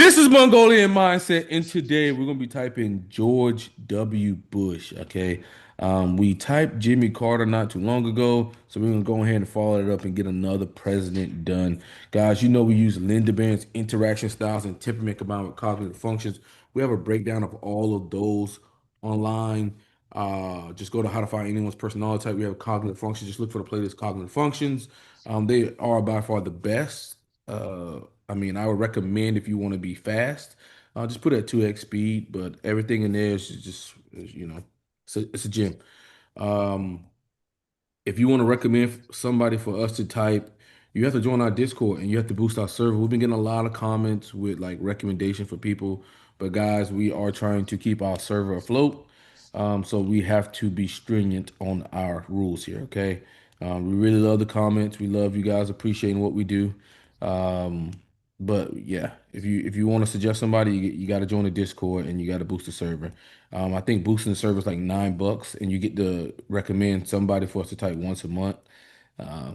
This is Mongolian Mindset, and today we're gonna be typing George W. Bush. Okay, we typed Jimmy Carter not too long ago, so we're gonna go ahead and follow it up and get another president done, guys. You know we use Berens Interaction Styles and Temperament combined with cognitive functions. We have a breakdown of all of those online. Just go to how to find anyone's personality type. We have cognitive functions. Just look for the playlist cognitive functions. They are by far the best. Uh, I mean, I would recommend if you want to be fast, just put it at 2x speed, but everything in there is just, it's a gym. Um, if you want to recommend somebody for us to type, you have to join our Discord and you have to boost our server. We've been getting a lot of comments with like recommendation for people, but guys, we are trying to keep our server afloat. So we have to be stringent on our rules here, okay? We really love the comments. We love you guys appreciating what we do. Um, but yeah, if you want to suggest somebody, you got to join the Discord and you got to boost the server. I think boosting the server is like $9, and you get to recommend somebody for us to type once a month.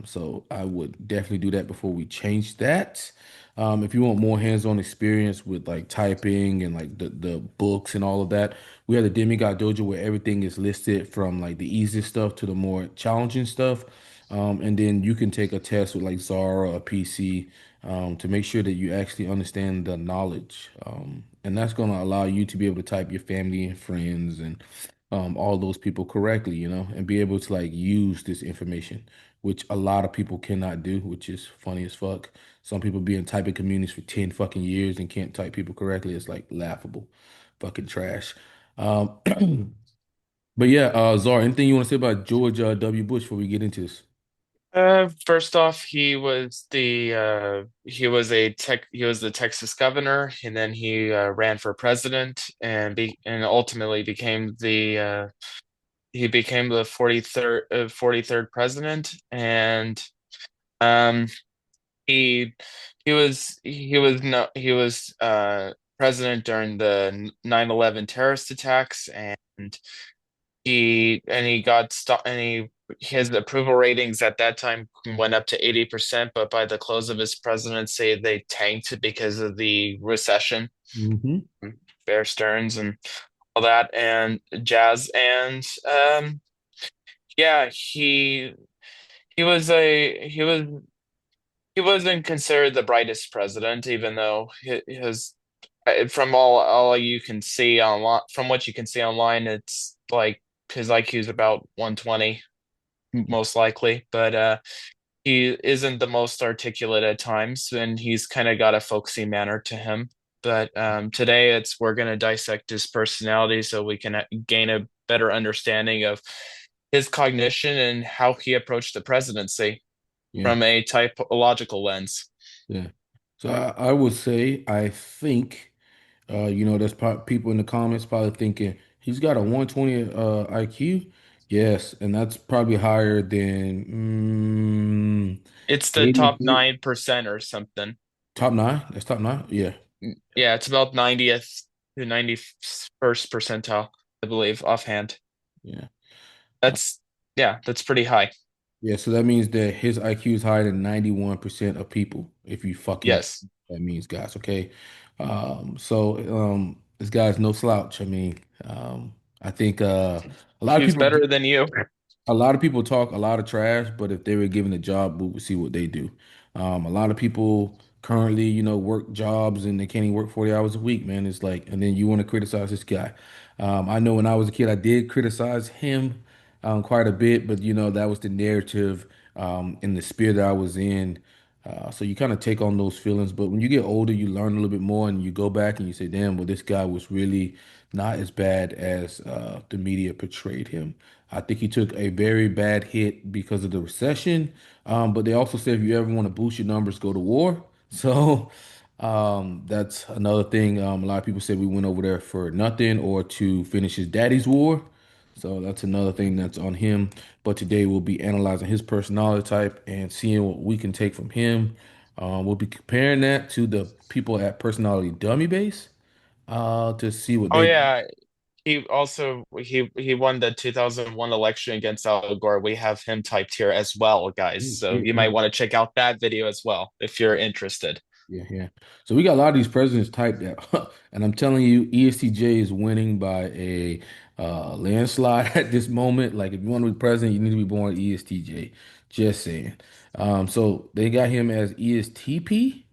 So I would definitely do that before we change that. If you want more hands-on experience with like typing and like the books and all of that, we have the Demigod Dojo where everything is listed from like the easiest stuff to the more challenging stuff. And then you can take a test with like Zara or PC to make sure that you actually understand the knowledge. And that's going to allow you to be able to type your family and friends and all those people correctly, and be able to like use this information, which a lot of people cannot do, which is funny as fuck. Some people be in typing communities for 10 fucking years and can't type people correctly. It's like laughable, fucking trash. Um, but yeah, Zara, anything you want to say about George W. Bush before we get into this? First off, he was the Texas governor, and then he ran for president and ultimately became the 43rd president. And um he he was president during the 9/11 terrorist attacks. And he got stopped, and his approval ratings at that time went up to 80%, but by the close of his presidency they tanked because of the recession. Hmm. Bear Stearns and all that and jazz. And yeah, he wasn't considered the brightest president, even though his from all you can see online, from what you can see online, it's like his IQ is about 120 most likely. But he isn't the most articulate at times, and he's kind of got a folksy manner to him. But today we're going to dissect his personality so we can gain a better understanding of his cognition and how he approached the presidency Yeah. from a typological lens. Yeah. So I would say I think there's people in the comments probably thinking he's got a 120 IQ. Yes, and that's probably higher than It's the top 83. 9% or something. Top nine. That's top nine. Yeah. Yeah, it's about 90th to 91st percentile, I believe, offhand. Yeah. That's Yeah, that's pretty high. Yeah, so that means that his IQ is higher than 91% of people, if you fucking Yes. that means, guys, okay? This guy's no slouch. I mean, I think a lot of He's people better than you. a lot of people talk a lot of trash, but if they were given a job, we would see what they do. A lot of people currently, work jobs and they can't even work 40 hours a week, man. It's like, and then you want to criticize this guy. I know when I was a kid, I did criticize him quite a bit, but that was the narrative in the spirit that I was in. So you kind of take on those feelings, but when you get older, you learn a little bit more, and you go back and you say, "Damn, well, this guy was really not as bad as the media portrayed him." I think he took a very bad hit because of the recession. But they also said if you ever want to boost your numbers, go to war. So that's another thing. A lot of people said we went over there for nothing or to finish his daddy's war. So that's another thing that's on him. But today we'll be analyzing his personality type and seeing what we can take from him. We'll be comparing that to the people at Personality Dummy Base to see what Oh they. yeah, he won the 2001 election against Al Gore. We have him typed here as well, guys. So you might want to check out that video as well if you're interested. Yeah, yeah. So we got a lot of these presidents typed out, and I'm telling you, ESTJ is winning by a landslide at this moment. Like, if you want to be president, you need to be born ESTJ. Just saying. So they got him as ESTP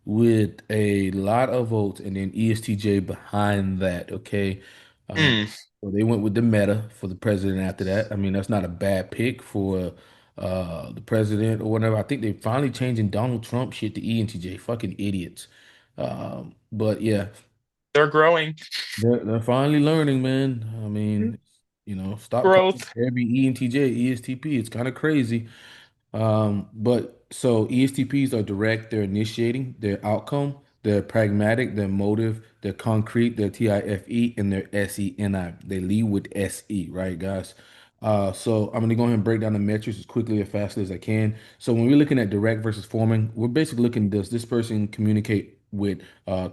with a lot of votes, and then ESTJ behind that. Okay. Um, Hmm. so they went with the meta for the president after that. I mean, that's not a bad pick for the president or whatever. I think they finally changing Donald Trump shit to ENTJ. Fucking idiots. But yeah, They're growing. they're finally learning, man. I mean, stop calling Growth. every ENTJ ESTP. It's kind of crazy. But so ESTPs are direct, they're initiating, they're outcome, they're pragmatic, they're motive, they're concrete, they're TIFE, and they're SENI. They lead with SE, right, guys? So I'm gonna go ahead and break down the metrics as quickly as fast as I can. So when we're looking at direct versus forming, we're basically looking, does this person communicate with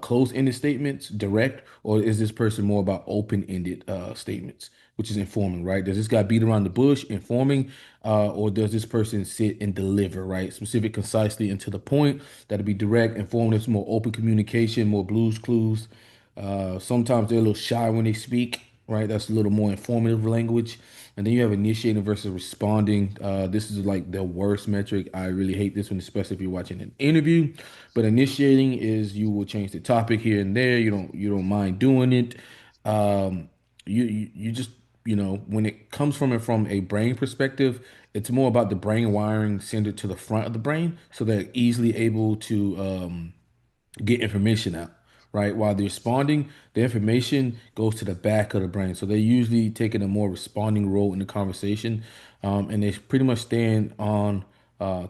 closed-ended statements, direct, or is this person more about open-ended statements, which is informing, right? Does this guy beat around the bush, informing, or does this person sit and deliver, right? Specific, concisely, and to the point. That'll be direct, informative, more open communication, more blues clues. Sometimes they're a little shy when they speak, right? That's a little more informative language. And then you have initiating versus responding. This is like the worst metric. I really hate this one, especially if you're watching an interview. But initiating is you will change the topic here and there. You don't mind doing it. Um, you just when it comes from a brain perspective, it's more about the brain wiring centered to the front of the brain, so they're easily able to get information out, right? While they're responding, the information goes to the back of the brain. So they're usually taking a more responding role in the conversation, and they pretty much staying on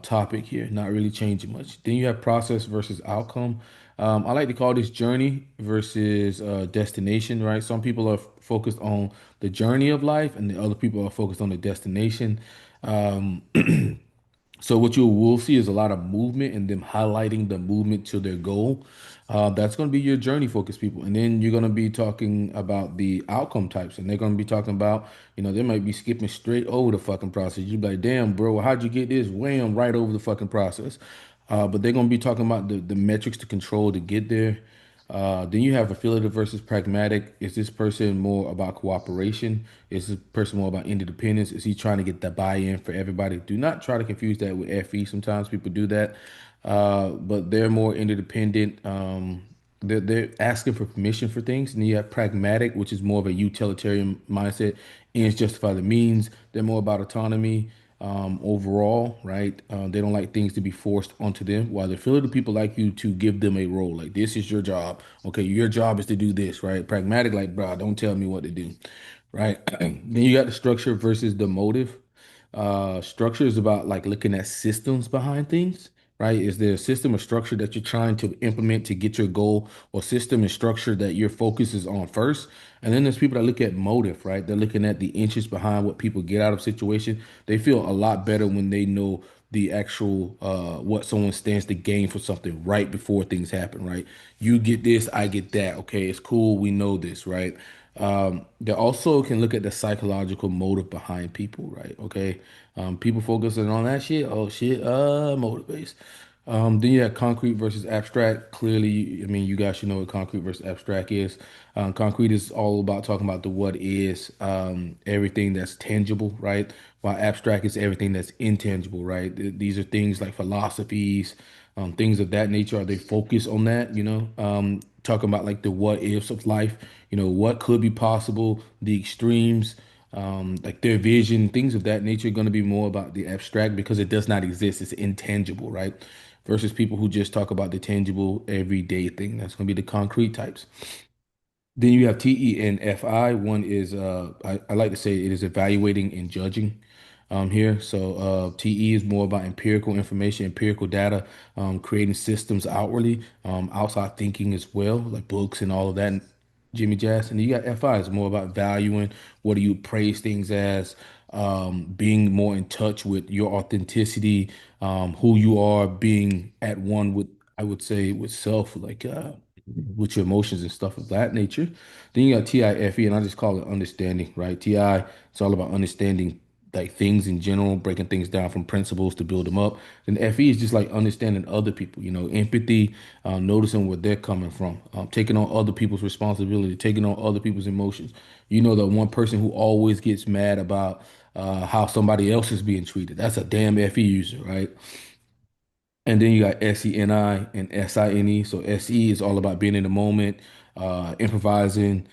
topic here, not really changing much. Then you have process versus outcome. I like to call this journey versus destination, right? Some people are focused on the journey of life, and the other people are focused on the destination. Um, so what you will see is a lot of movement and them highlighting the movement to their goal. That's going to be your journey focused people. And then you're going to be talking about the outcome types. And they're going to be talking about, they might be skipping straight over the fucking process. You'd be like, damn, bro, how'd you get this? Wham, right over the fucking process. But they're going to be talking about the metrics to control to get there. Then you have affiliative versus pragmatic. Is this person more about cooperation? Is this person more about interdependence? Is he trying to get the buy-in for everybody? Do not try to confuse that with FE. Sometimes people do that, but they're more interdependent. They're asking for permission for things. And then you have pragmatic, which is more of a utilitarian mindset. Ends justify the means. They're more about autonomy overall, right? They don't like things to be forced onto them. While the affiliated people like you to give them a role, like this is your job. Okay, your job is to do this, right? Pragmatic, like, bro, don't tell me what to do, right? Then you got the structure versus the motive. Structure is about like looking at systems behind things, right? Is there a system or structure that you're trying to implement to get your goal, or system and structure that your focus is on first? And then there's people that look at motive, right? They're looking at the inches behind what people get out of situation. They feel a lot better when they know the actual what someone stands to gain for something right before things happen, right? You get this, I get that. Okay, it's cool. We know this, right? They also can look at the psychological motive behind people, right? Okay. People focusing on that shit. Oh shit, motive based. Then you have concrete versus abstract. Clearly, I mean, you guys should know what concrete versus abstract is. Concrete is all about talking about the what is, everything that's tangible, right? While abstract is everything that's intangible, right? These are things like philosophies, things of that nature. Are they focused on that? Talking about like the what ifs of life, what could be possible, the extremes, like their vision, things of that nature are going to be more about the abstract because it does not exist. It's intangible, right? Versus people who just talk about the tangible everyday thing. That's going to be the concrete types. Then you have TE and FI. One is I like to say it is evaluating and judging here. So TE is more about empirical information, empirical data, creating systems outwardly, outside thinking as well, like books and all of that. Jimmy Jazz. And you got FI is more about valuing, what do you praise things as, being more in touch with your authenticity, who you are, being at one with, I would say, with self, like with your emotions and stuff of that nature. Then you got TIFE, and I just call it understanding, right? TI, it's all about understanding like things in general, breaking things down from principles to build them up. And FE is just like understanding other people, you know, empathy, noticing where they're coming from, taking on other people's responsibility, taking on other people's emotions. You know, the one person who always gets mad about how somebody else is being treated. That's a damn FE user, right? And then you got SENI and SINE. So SE is all about being in the moment, improvising,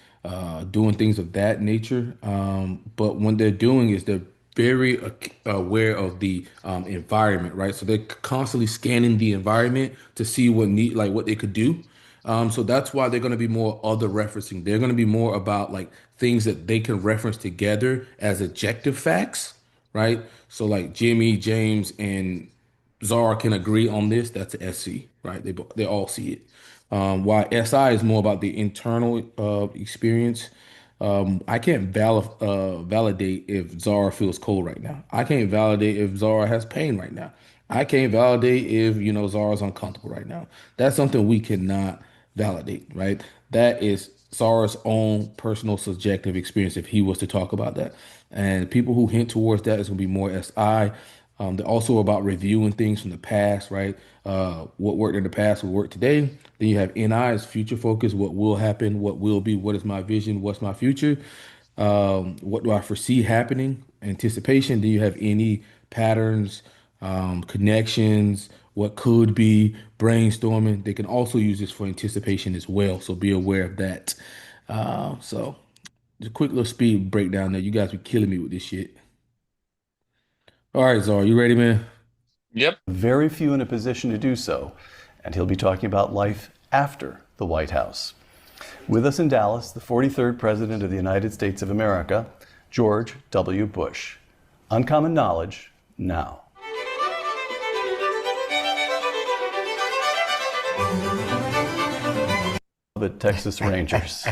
doing things of that nature. But when they're doing is they're very aware of the environment, right? So they're constantly scanning the environment to see what they could do. So that's why they're going to be more other referencing. They're going to be more about like things that they can reference together as objective facts, right? So like Jimmy, James, and Zara can agree on this, that's a SC, right? They all see it. While SI is more about the internal experience. I can't validate if Zara feels cold right now. I can't validate if Zara has pain right now. I can't validate if, you know, Zara's uncomfortable right now. That's something we cannot validate, right? That is Zara's own personal subjective experience if he was to talk about that. And people who hint towards that is going to be more SI. They're also about reviewing things from the past, right? What worked in the past will work today. Then you have NI is future focus, what will happen, what will be, what is my vision, what's my future, what do I foresee happening, anticipation. Then you have any patterns, connections, what could be, brainstorming. They can also use this for anticipation as well, so be aware of that. So, just a quick little speed breakdown there. You guys be killing me with this shit. All right, Zara, you ready, man? Yep. Very few in a position to do so, and he'll be talking about life after the White House. With us in Dallas, the 43rd President of the United States of America, George W. Bush. Uncommon knowledge now. The Texas Rangers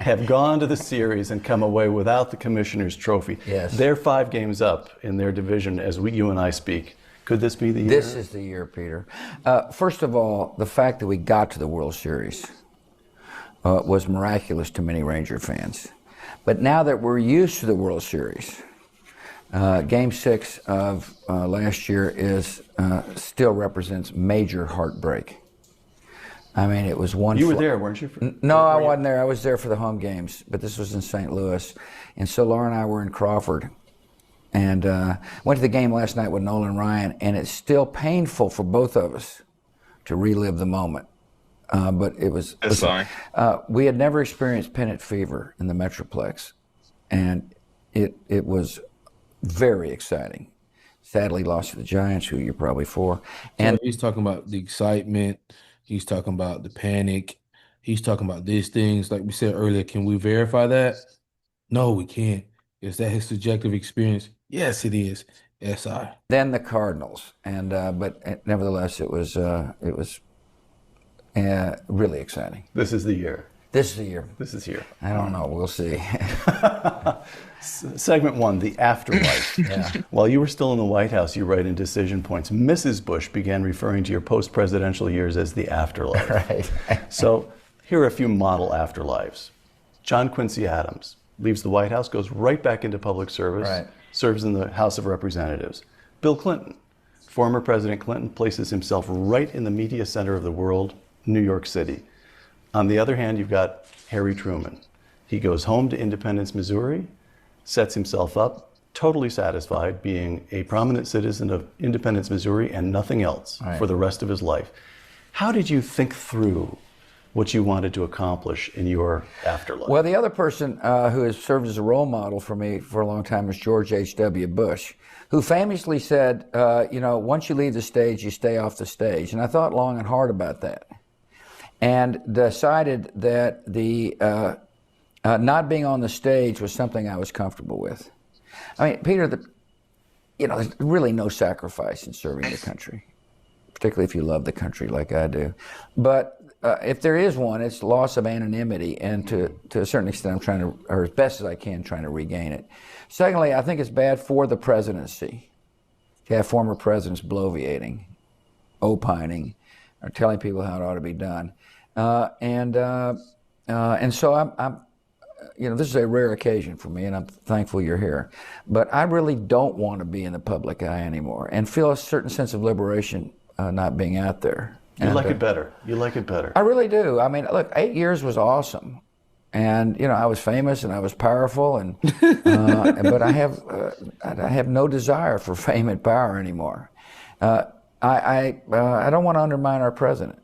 have gone to the series and come away without the commissioner's trophy. Yes. They're 5 games up in their division as you and I speak. Could this be the year? This is the year, Peter. First of all, the fact that we got to the World Series was miraculous to many Ranger fans. But now that we're used to the World Series, Game 6 of last year still represents major heartbreak. I mean, it was one. You were there, weren't you? No, I wasn't there. I was there for the home games, but this was in St. Louis. And so Laura and I were in Crawford. And went to the game last night with Nolan Ryan, and it's still painful for both of us to relive the moment. But it was. We had never experienced pennant fever in the Metroplex, and it was very exciting. Sadly, lost to the Giants, who you're probably for. And So he's talking about the excitement. He's talking about the panic. He's talking about these things. Like we said earlier, can we verify that? No, we can't. Is that his subjective experience? Yes, it is. SI. then the Cardinals, and but nevertheless, it was really exciting. This is the year. This is the year. This is here. I don't know. We'll see. Segment 1, the afterlife. While you were still in the White House, you write in Decision Points, Mrs. Bush began referring to your post-presidential years as the afterlife. Right. So here are a few model afterlives. John Quincy Adams leaves the White House, goes right back into public service, Right. serves in the House of Representatives. Bill Clinton, former President Clinton, places himself right in the media center of the world, New York City. On the other hand, you've got Harry Truman. He goes home to Independence, Missouri, sets himself up, totally satisfied being a prominent citizen of Independence, Missouri, and nothing else Right. for the rest of his life. How did you think through what you wanted to accomplish in your afterlife? Well, the other person who has served as a role model for me for a long time is George H.W. Bush, who famously said, once you leave the stage, you stay off the stage. And I thought long and hard about that, and decided that the not being on the stage was something I was comfortable with. I mean, Peter, there's really no sacrifice in serving the country, particularly if you love the country like I do. But if there is one, it's loss of anonymity, and to a certain extent, I'm trying to, or as best as I can, trying to regain it. Secondly, I think it's bad for the presidency to have former presidents bloviating, opining, or telling people how it ought to be done. And so this is a rare occasion for me, and I'm thankful you're here. But I really don't want to be in the public eye anymore, and feel a certain sense of liberation not being out there. You like it better. You like it better. I really do. I mean, look, 8 years was awesome, and I was famous and I was powerful, and but I have no desire for fame and power anymore. I don't want to undermine our president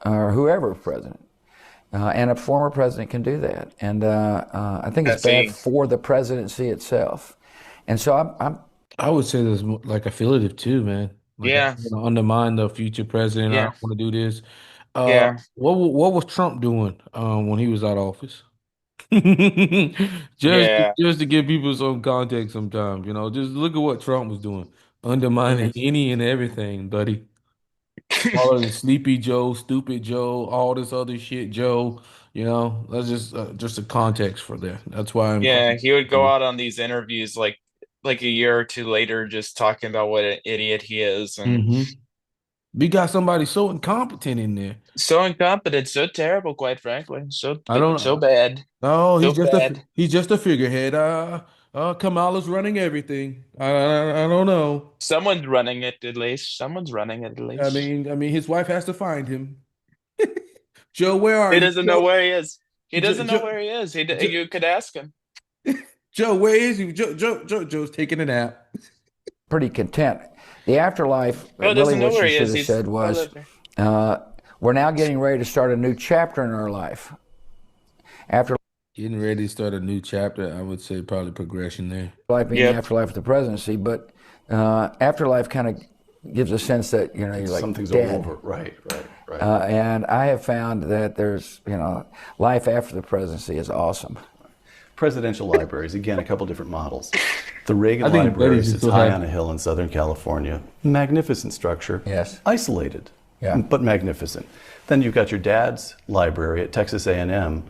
or whoever is president. And a former president can do that, and I think it's bad for the presidency itself. And so I would say there's like affiliative too, man. Like, Yeah. undermine the future president. I Yeah. don't want to do this. Yeah. What was Trump doing when he was out of office? Just Yeah. just to give people some context sometimes, just look at what Trump was doing. Undermining any and everything, buddy. Calling it Sleepy Joe, Stupid Joe, all this other shit, Joe. That's just a context for that. That's why I'm. Yeah, he would go out on these interviews like a year or two later, just talking about what an idiot he is, and We got somebody so incompetent in there. so incompetent, so terrible, quite frankly, so I don't so know. bad, Oh, so bad. he's just a figurehead. Kamala's running everything. I don't know. Someone's running it at least. Someone's running it at I least. mean, his wife has to find him. Joe, where are He you? doesn't know where he is. He doesn't know Joe, where he is. Joe, You could ask him. Joe, where is he? Joe's taking a nap. pretty content. The afterlife, Oh, really doesn't know what where she he should is. have He's said was, we're now getting ready to start a new chapter in our life. After Getting ready to start a new chapter. I would say probably progression there. life being Yep. the afterlife of the presidency, but afterlife kind of gives a sense that you're like Something's dead. over. Right. And I have found that there's life after the presidency is awesome. Presidential libraries, again, a couple different models. The Reagan I think Library Betty's sits still high have- on a hill in Southern California. Magnificent structure. Yes. Isolated, Yeah. but magnificent. Then you've got your dad's library at Texas A&M,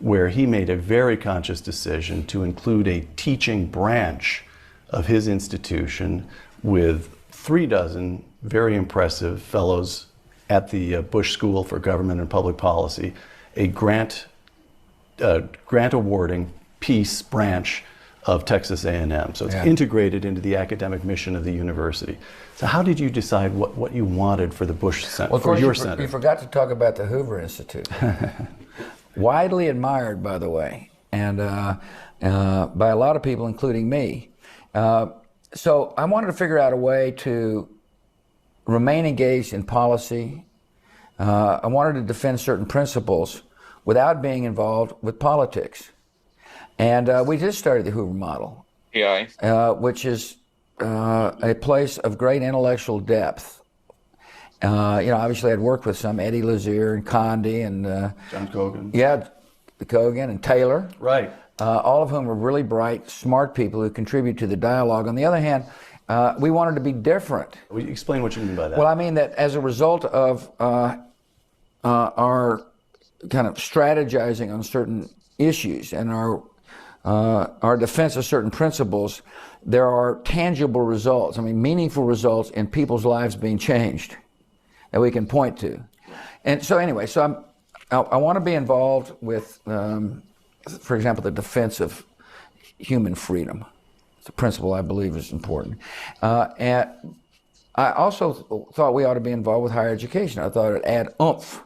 where he made a very conscious decision to include a teaching branch of his institution with 36 very impressive fellows at the Bush School for Government and Public Policy, a grant awarding piece branch of Texas A&M. So it's Yeah. integrated into the academic mission of the university. So how did you decide what you wanted for the Bush Center, Well, of for course, your you center? forgot to talk about the Hoover Institute. Widely admired, by the way, and by a lot of people, including me. So I wanted to figure out a way to remain engaged in policy. I wanted to defend certain principles without being involved with politics. And we just started the Hoover model, which is a place of great intellectual depth. Obviously I'd worked with some, Eddie Lazier and Condi and John Cogan. yeah, Kogan and Taylor. Right. All of whom are really bright, smart people who contribute to the dialogue. On the other hand, we wanted to be different. Will you explain what you mean by that? Well, I mean that as a result of our kind of strategizing on certain issues and our defense of certain principles, there are tangible results, meaningful results in people's lives being changed that we can point to. And so anyway, I want to be involved with, for example, the defense of human freedom. It's a principle I believe is important. And I also thought we ought to be involved with higher education. I thought it'd add oomph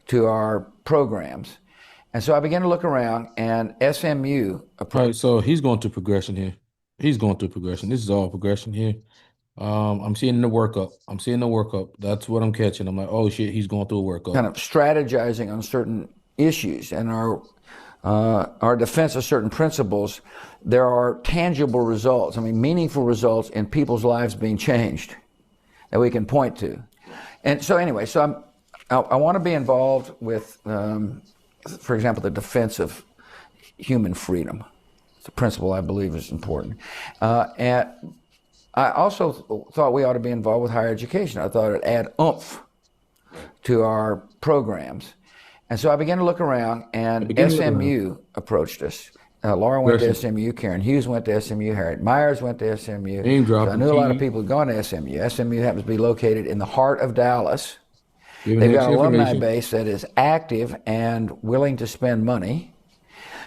to our programs. And so I began to look around, and SMU. Right, so he's going through progression here. He's going through progression. This is all progression here. I'm seeing the workup. That's what I'm catching. I'm like, oh shit, he's going through a workup. Kind of strategizing on certain issues and our defense of certain principles, there are tangible results, meaningful results in people's lives being changed that we can point to. And so anyway, I want to be involved with, for example, the defense of human freedom. It's a principle I believe is important. And I also thought we ought to be involved with higher education. I thought it'd add oomph to our programs. And so I began to look around, and SMU approached us. Laura went to SMU, Karen Hughes went to SMU, Harriet Myers went to SMU. So I knew a lot of people who'd gone to SMU. SMU happens to be located in the heart of Dallas. They've got an alumni base that is active and willing to spend money.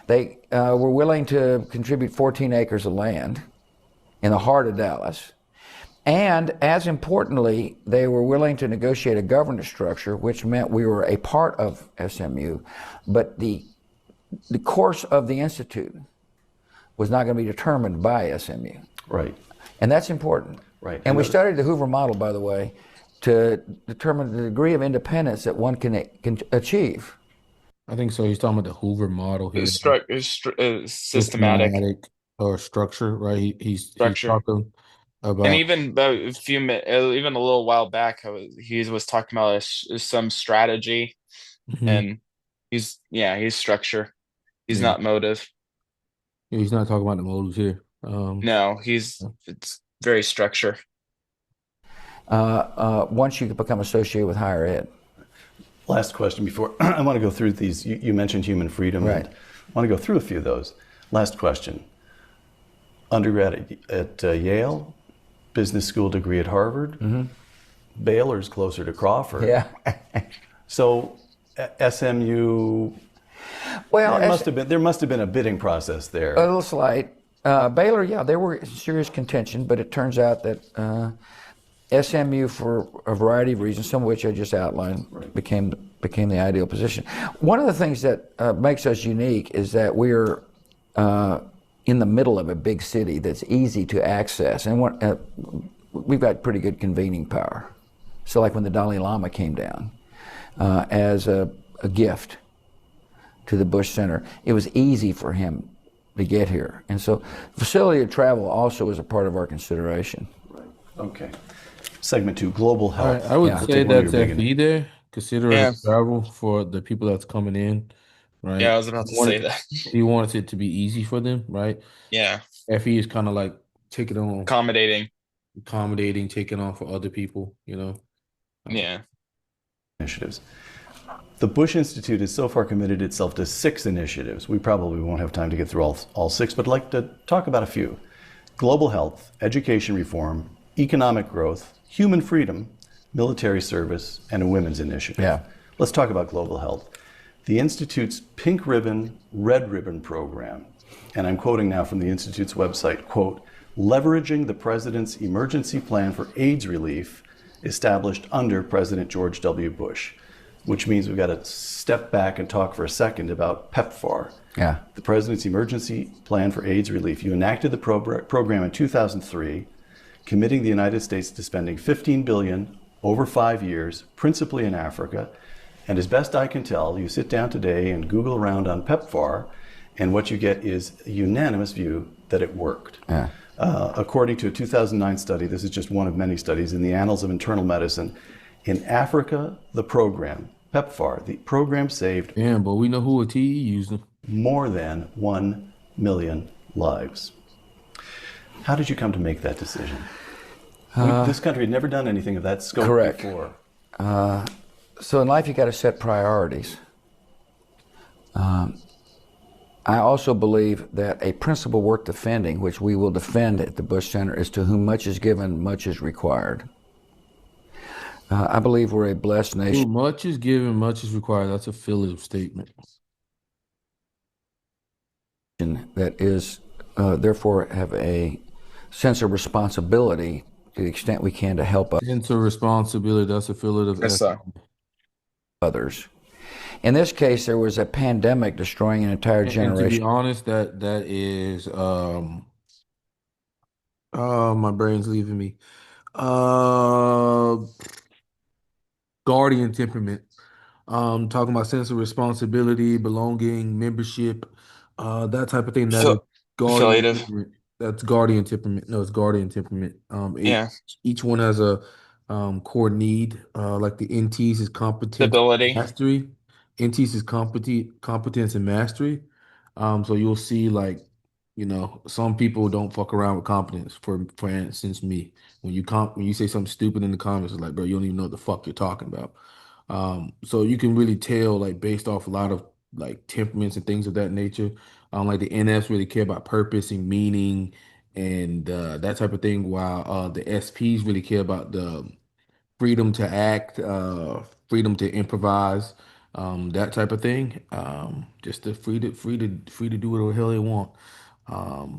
They were willing to contribute 14 acres of land in the heart of Dallas. And as importantly, they were willing to negotiate a governance structure, which meant we were a part of SMU, but the course of the Institute was not going to be determined by SMU. Right. And that's important. Right. And we studied the Hoover model, by the way, to determine the degree of independence that one can achieve. I think so. He's talking about the Hoover model here, Systematic or structure, right? He's structure. talking And about. even even a little while back, he was talking about some strategy, Mhm. and he's structure. He's Yeah. not motive. Yeah, he's not talking about the motives here. No, it's very structure. Once you become associated with higher ed. Last question before I want to go through these. You mentioned human freedom. Right. And I want to go through a few of those. Last question. Undergrad at Yale, business school degree at Harvard. Mm-hmm. Baylor's closer to Crawford. Yeah. So SMU. Well, there must have been a bidding process there. a little slight. Baylor, yeah, there were serious contention, but it turns out that SMU, for a variety of reasons, some of which I just outlined, became the ideal position. One of the things that makes us unique is that we're in the middle of a big city that's easy to access, and we've got pretty good convening power. So, like when the Dalai Lama came down as a gift to the Bush Center, it was easy for him to get here, and so facility of travel also is a part of our consideration. Right. Okay. Segment 2, global health. I would Yeah. say One of that's your big FE there, considering Yeah. travel for the people that's coming in, right? Yeah, I was about to say that. He wants it to be easy for them, right? Yeah, FE is kind of like taking on, accommodating. accommodating, taking on for other people, you know? Yeah. Initiatives. The Bush Institute has so far committed itself to 6 initiatives. We probably won't have time to get through all 6, but I'd like to talk about a few. Global health, education reform, economic growth, human freedom, military service, and a women's initiative. Yeah. Let's talk about global health. The Institute's Pink Ribbon, Red Ribbon program, and I'm quoting now from the Institute's website, quote, leveraging the President's emergency plan for AIDS relief established under President George W. Bush, which means we've got to step back and talk for a second about PEPFAR. Yeah. The President's emergency plan for AIDS relief. You enacted the program in 2003, committing the United States to spending $15 billion over 5 years, principally in Africa. And as best I can tell, you sit down today and Google around on PEPFAR, and what you get is a unanimous view that it worked. Yeah. According to a 2009 study, this is just one of many studies in the Annals of Internal Medicine, in Africa, the program, PEPFAR, the program saved Damn, but we know who a TE using. more than 1 million lives. How did you come to make that decision? This country had never done anything of that scope Correct. before. So in life, you got to set priorities. I also believe that a principle worth defending, which we will defend at the Bush Center, is to whom much is given, much is required. I believe we're a blessed Too nation much is given, much is required. That's a affiliative statement. that is, therefore, have a sense of responsibility to the extent we can to help Sense of responsibility, that's affiliative. Yes, sir. others. In this case, there was a pandemic destroying an entire And to be generation. honest, that is my brain's leaving me. Uh Guardian temperament. Talking about sense of responsibility, belonging, membership, that type of thing. That is guardian Affiliative. temperament. That's guardian temperament. No, it's guardian temperament. Yeah. Each one has a core need. Like the NTs is competence, Stability. mastery. NTs is competence and mastery. So you'll see like, some people don't fuck around with competence. For instance, me. When you say something stupid in the comments, it's like, bro, you don't even know what the fuck you're talking about. So you can really tell, like, based off a lot of like temperaments and things of that nature. Like the NFs really care about purpose and meaning and that type of thing, while the SPs really care about the freedom to act, freedom to improvise, that type of thing. Just to free to do whatever the hell they want.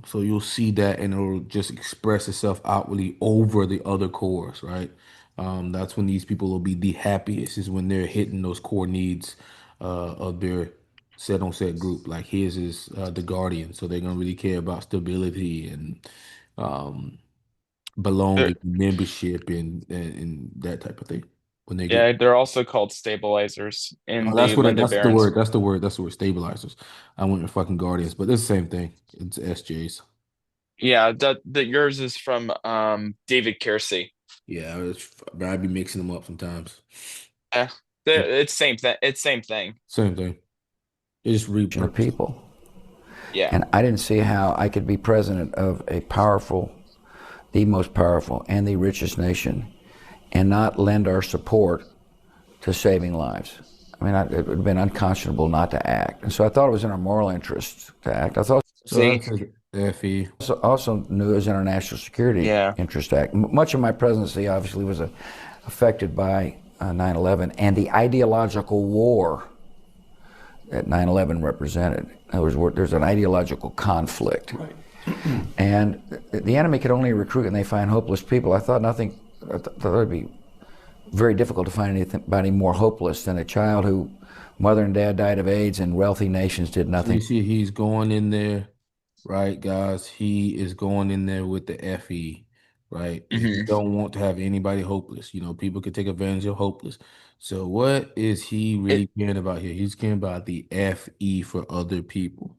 So you'll see that, and it'll just express itself outwardly over the other cores, right? That's when these people will be the happiest, is when they're hitting those core needs of their set on set group. Like his is the guardian, so they're gonna really care about stability and um, They're, belonging, membership, and that type of thing. When they get yeah, they're also called stabilizers in oh, the Linda that's the Berens. word. That's the word. That's the word. Stabilizers. I went with fucking guardians, but it's the same thing. It's SJs. Yeah, that yours is from David Keirsey. Yeah, I'd be mixing them up sometimes. Yeah, Yeah, it's same thing. It's same thing. same thing. They just Of repurpose. people. Yeah. And I didn't see how I could be president of a powerful, the most powerful, and the richest nation and not lend our support to saving lives. I mean, it would have been unconscionable not to act. And so I thought it was in our moral interests to act. I thought So See, that's a FE. also knew it was in our national security yeah. interest to act. Much of my presidency obviously was affected by 9/11 and the ideological war that 9/11 represented. In other words, there's an ideological conflict. Right. And the enemy could only recruit and they find hopeless people. I thought it would be very difficult to find anybody more hopeless than a child who mother and dad died of AIDS and wealthy nations did So you nothing. see, he's going in there, right, guys? He is going in there with the FE, right? He Hmm. don't want to have anybody hopeless. You know, people could take advantage of hopeless. So what is he It really caring about here? He's caring about the FE for other people.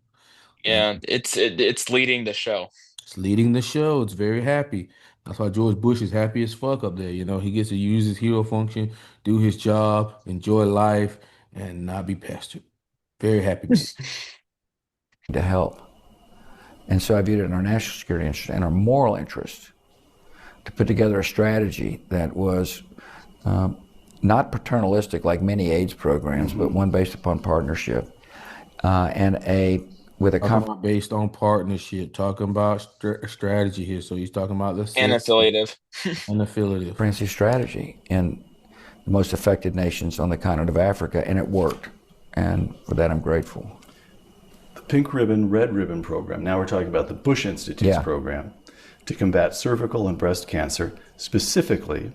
And yeah, it's leading the show. it's leading the show. It's very happy. That's why George Bush is happy as fuck up there. You know, he gets to use his hero function, do his job, enjoy life, and not be pestered. Very happy man. To help. And so I viewed it in our national security interest and our moral interest to put together a strategy that was not paternalistic like many AIDS programs, but one based upon partnership and with a Talking about based on partnership, talking about strategy here. So he's talking about, let's And say, affiliative. an affiliative. comprehensive strategy in the most affected nations on the continent of Africa, and it worked. And for that, I'm grateful. The Pink Ribbon, Red Ribbon program, now we're talking about the Bush Institute's Yeah. program to combat cervical and breast cancer. Specifically,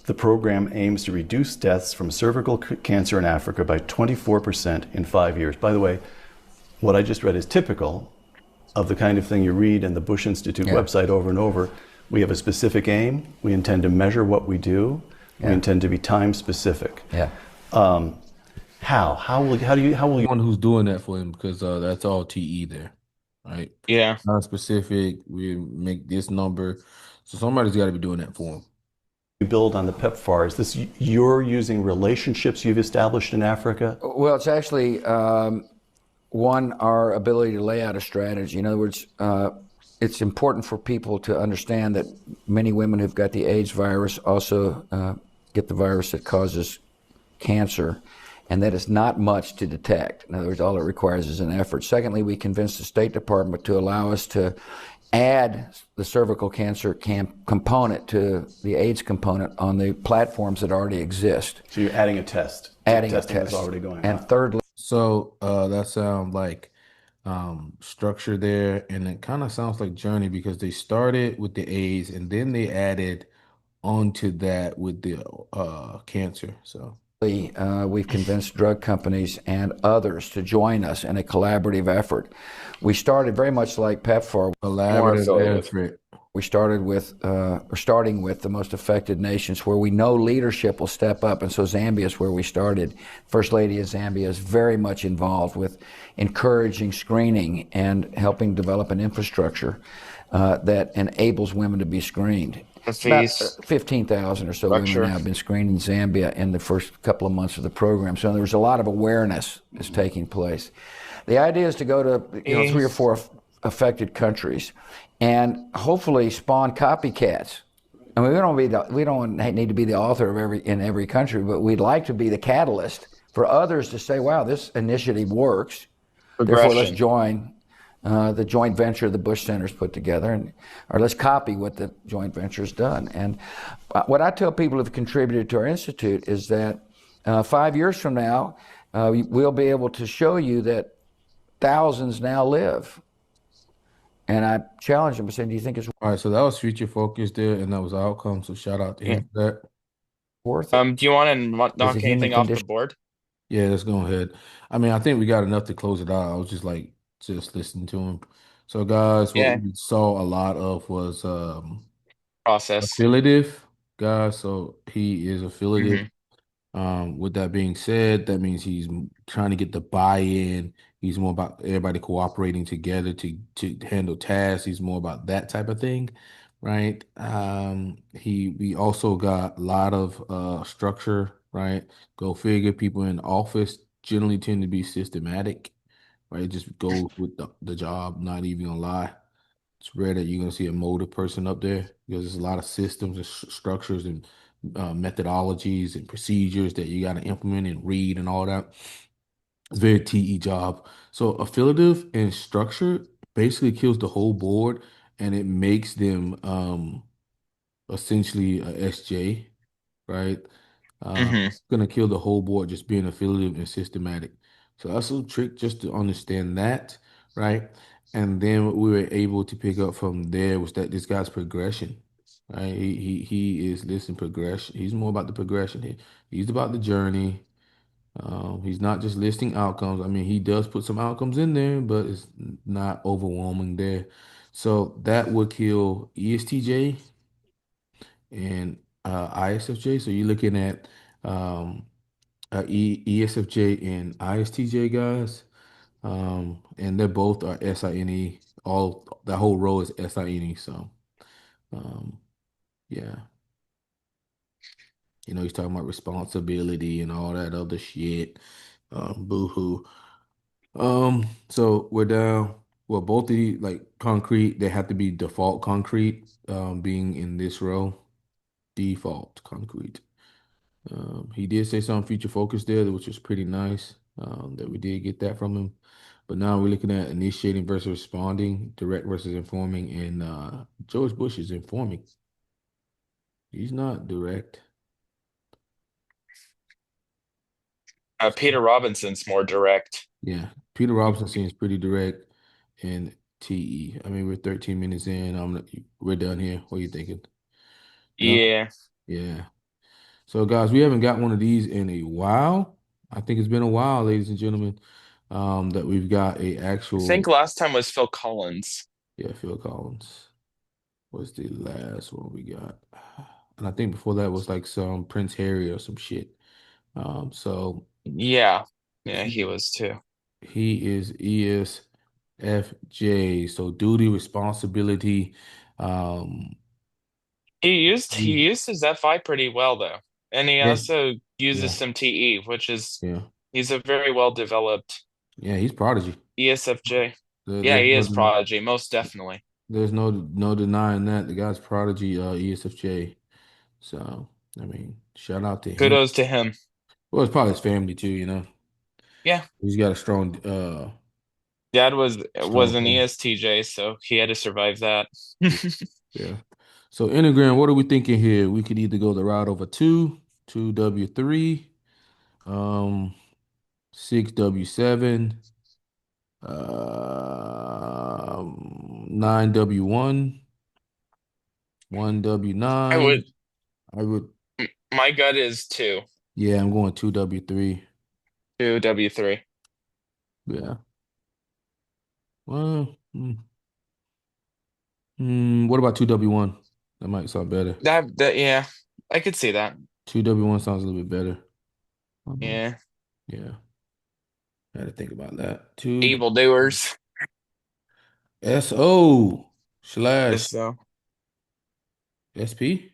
the program aims to reduce deaths from cervical cancer in Africa by 24% in 5 years. By the way, what I just read is typical of the kind of thing you read in the Bush Institute website over and over. We have a specific aim. We intend to measure what we do. We intend to be time specific. Yeah. How will you? One who's doing that for him, because that's all TE there, right? Yeah. Not specific. We make this number. So somebody's got to be doing that for him. Build on the PEPFAR? Is this you're using relationships you've established in Africa? Well, it's actually one, our ability to lay out a strategy. In other words, it's important for people to understand that many women who've got the AIDS virus also get the virus that causes cancer, and that it's not much to detect. In other words, all it requires is an effort. Secondly, we convinced the State Department to allow us to add the cervical cancer component to the AIDS component on the platforms that already exist. So you're adding a test. Adding a Testing test. is already going And on. thirdly, So that sounds like structure there, and it kind of sounds like journey, because they started with the AIDS and then they added onto that with the cancer. So we've convinced drug companies and others to join us in a collaborative effort. We started very much like PEPFAR. collaborative affiliative. effort. We started with, starting with the most affected nations where we know leadership will step up. And so Zambia is where we started. First Lady of Zambia is very much involved with encouraging screening and helping develop an infrastructure that enables women to be screened. About 15,000 or so women now have been screened in Zambia in the first couple of months of the program. So there's a lot of awareness that's taking place. The idea is to go to 3 or 4 affected countries and hopefully spawn copycats. I mean, we don't need to be the author of in every country, but we'd like to be the catalyst for others to say, wow, this initiative works. Therefore, let's join the joint venture the Bush Center's put together, or let's copy what the joint venture's done. And what I tell people who've contributed to our institute is that 5 years from now, we'll be able to show you that thousands now live. And I challenged him. I said, "Do you think it's All right, so that was future focus there, and that was outcome. So shout out to Yeah. him for that. worth it? Do you want to Is the knock human anything off the condition board? Yeah, let's go ahead. I mean, I think we got enough to close it out. I was just like just listening to him. So guys, what Yeah. we saw a lot of was Process. affiliative, guys. So he is affiliative. Hmm. With that being said, that means he's trying to get the buy-in. He's more about everybody cooperating together to handle tasks. He's more about that type of thing, right? We also got a lot of structure, right? Go figure. People in office generally tend to be systematic, right? Just go with the job, not even gonna lie. It's rare that you're gonna see a motive person up there because there's a lot of systems and structures and methodologies and procedures that you got to implement and read and all that. It's a very TE job. So affiliative and structure basically kills the whole board and it makes them essentially a SJ, right? Hmm. Gonna kill the whole board just being affiliative and systematic. So that's a trick just to understand that, right? And then what we were able to pick up from there was that this guy's progression, right? He is listing progression. He's more about the progression here. He's about the journey. He's not just listing outcomes. I mean, he does put some outcomes in there, but it's not overwhelming there. So that would kill ESTJ and ISFJ. So you're looking at um, ESFJ and ISTJ guys, and they're both are SINE. All the whole row is SINE. So um, yeah, he's talking about responsibility and all that other shit. Boo-hoo. So we're down. Well, both of these like concrete, they have to be default concrete, being in this row. Default concrete. He did say something future focused there, which was pretty nice. That we did get that from him. But now we're looking at initiating versus responding, direct versus informing, and George Bush is informing. He's not direct. Peter Robinson's more direct. Yeah, Peter Robinson seems pretty direct, and TE. I mean, we're 13 minutes in. We're done here. What are you thinking? Done? Yeah. Yeah. So, guys, we haven't got one of these in a while. I think it's been a while, ladies and gentlemen, that we've got a I think actual, last time was Phil Collins. yeah, Phil Collins was the last one we got. And I think before that was like some Prince Harry or some shit. So Yeah. Yeah, he he was too. he is ESFJ. So duty, responsibility. Um, He used his FI pretty well though. And he yeah, also uses yeah, some TE, which is yeah, he's a very well developed yeah. He's prodigy. ESFJ. Yeah, There's he no is prodigy, most definitely. There's no denying that the guy's prodigy, ESFJ. So I mean, shout out to him. Kudos to him. Well, it's probably his family too. Yeah. He's got a strong, Dad was strong an family. ESTJ, so he had to survive that. Yeah. So Enneagram, what are we thinking here? We could either go the route over two W3, um, 6W7, 9W1, I would 1W9. I would, my gut is yeah, I'm going 2W3. two W3. Yeah. Well, what about 2W1? That might sound better. That yeah, I could see that. 2W1 sounds a little bit better. Um, Yeah. yeah, I had to think about that. Two Evildoers. SO slash So SP.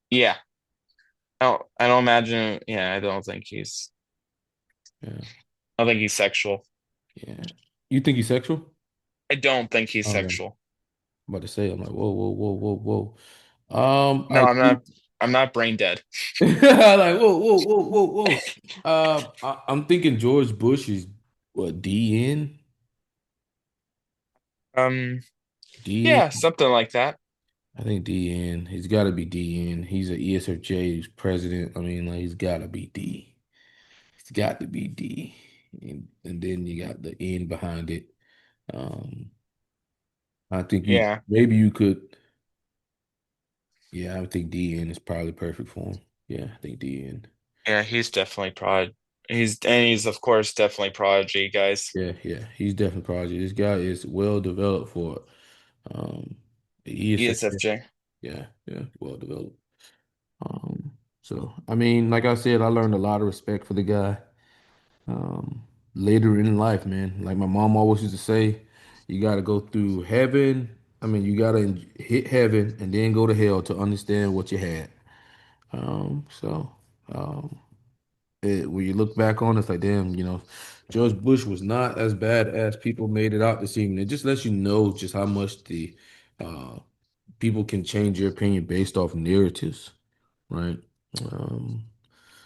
yeah. I don't imagine yeah, Yeah, I don't think he's sexual. yeah. You think he's sexual? I don't think he's Okay. I'm sexual. about to say, I'm like, whoa, whoa, whoa, whoa, whoa. No, I do. I'm not brain dead. Like, whoa, whoa, whoa, whoa, whoa. I'm thinking George Bush is what, DN? Um yeah, DN? something like that. I think DN. He's got to be DN. He's an ESFJ. He's president. I mean, like, he's got to be D. It's got to be D. And then you got the N behind it. Um, I think you Yeah. maybe you could. Yeah, I think DN is probably perfect for him. Yeah, I think DN. Yeah, he's definitely he's of course definitely prodigy, guys. Yeah, yeah, he's definitely prodigy. This guy is well developed for um the ESFJ. ESFJ. Yeah, yeah, well developed. Um, so I mean, like I said, I learned a lot of respect for the guy. Um, Later in life, man. Like my mom always used to say, you got to go through heaven. I mean, you got to hit heaven and then go to hell to understand what you had. So when you look back on it, it's like, damn, George Bush was not as bad as people made it out this evening. It just lets you know just how much the uh, people can change your opinion based off narratives, right? Um,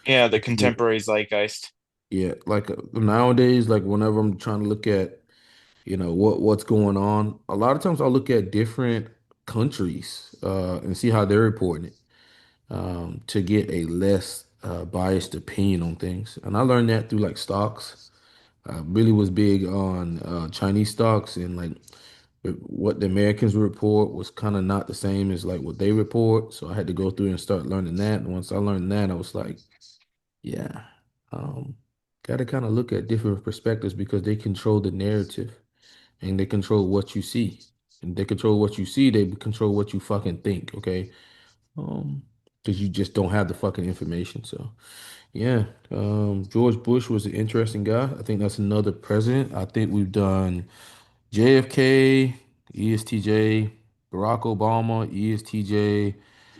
Yeah, the contemporary zeitgeist. yeah, like nowadays, like whenever I'm trying to look at, what's going on, a lot of times I'll look at different countries and see how they're reporting it to get a less biased opinion on things. And I learned that through like stocks. I really was big on Chinese stocks and like what the Americans report was kind of not the same as like what they report. So I had to go through and start learning that. And once I learned that, I was like, yeah, um, got to kind of look at different perspectives because they control the narrative and they control what you see. And they control what you see, they control what you fucking think, okay? Um, because you just don't have the fucking information. So yeah, George Bush was an interesting guy. I think that's another president. I think we've done JFK, ESTJ, Barack Obama, ESTJ,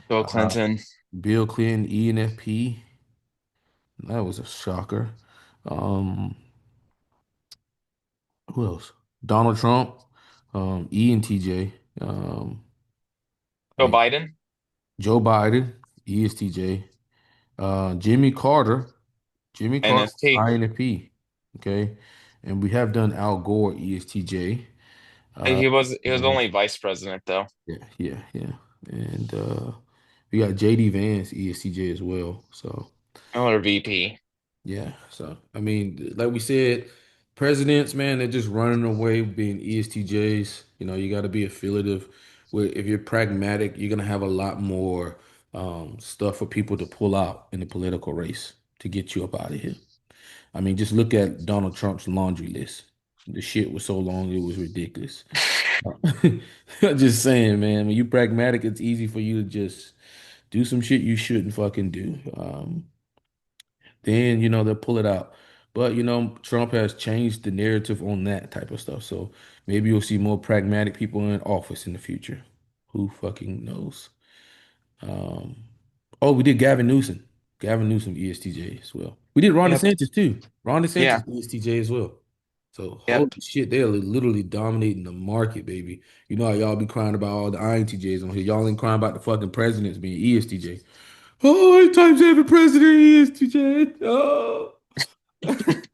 Bill uh, Clinton. Bill Clinton, ENFP. That was a shocker. Um, who else? Donald Trump, ENTJ. Joe And Biden. Joe Biden, ESTJ. Jimmy Carter, NFP. INFP. Okay. And we have done Al Gore, ESTJ. Uh, He was uh, only vice president though. yeah, yeah, yeah. And we got JD Vance, ESTJ as well. So Or VP. yeah. So I mean, like we said, presidents, man, they're just running away being ESTJs. You got to be affiliative. Where if you're pragmatic, you're gonna have a lot more stuff for people to pull out in the political race to get you up out of here. I mean, just look at Donald Trump's laundry list. The shit was so long, it was ridiculous. I'm just saying, man, when you pragmatic, it's easy for you to just do some shit you shouldn't fucking do. Then, they'll pull it out. But, Trump has changed the narrative on that type of stuff. So maybe you'll see more pragmatic people in office in the future. Who fucking knows? Um, oh, we did Gavin Newsom. Gavin Newsom, ESTJ as well. We did Ron Yep. DeSantis too. Ron Yeah. DeSantis, ESTJ as well. So holy Yep. shit, they're literally dominating the market, baby. You know how y'all be crying about all the INTJs on here. Y'all ain't crying about the fucking presidents being ESTJ. Oh, anytime you have a president ESTJ. Oh.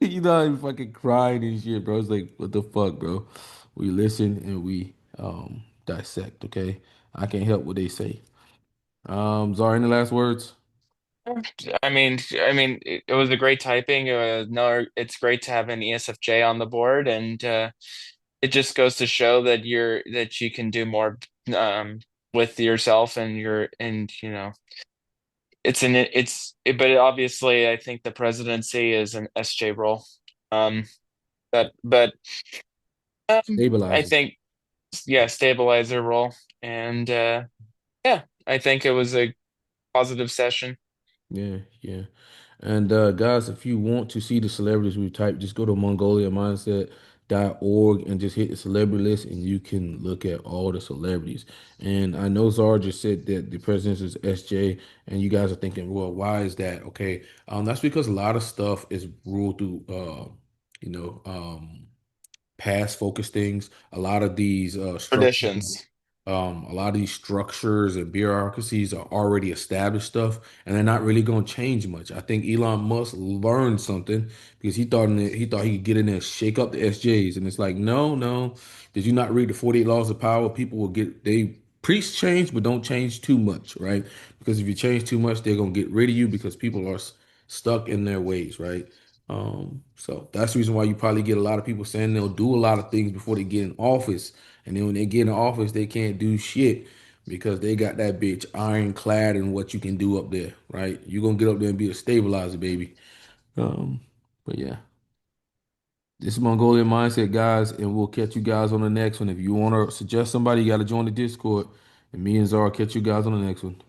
You know, I'm fucking crying and shit, bro. It's like, what the fuck, bro? We listen and we dissect, okay? I can't help what they say. Zara, any last words? It was a great typing. No, it's great to have an ESFJ on the board, and it just goes to show that you can do more with yourself and but obviously I think the presidency is an SJ role. Um, but I Stabilizer. think yeah, stabilizer role, and yeah, I think it was a positive session. Yeah, yeah. And guys, if you want to see the celebrities we type, just go to mongolianmindset.org and just hit the celebrity list and you can look at all the celebrities. And I know Zara just said that the president is SJ, and you guys are thinking, well, why is that? Okay. That's because a lot of stuff is ruled through you know, um past focused things. A lot of these structures, Traditions. a lot of these structures and bureaucracies are already established stuff, and they're not really going to change much. I think Elon Musk learned something because he thought he could get in there and shake up the SJs, and it's like, no, no. Did you not read the 48 Laws of Power? People will get they preach change, but don't change too much, right? Because if you change too much, they're gonna get rid of you because people are stuck in their ways, right? So that's the reason why you probably get a lot of people saying they'll do a lot of things before they get in office. And then when they get in office, they can't do shit because they got that bitch ironclad in what you can do up there, right? You're gonna get up there and be a stabilizer, baby. Um, but yeah. This is Mongolian Mindset, guys, and we'll catch you guys on the next one. If you want to suggest somebody, you got to join the Discord. And me and Zara catch you guys on the next one.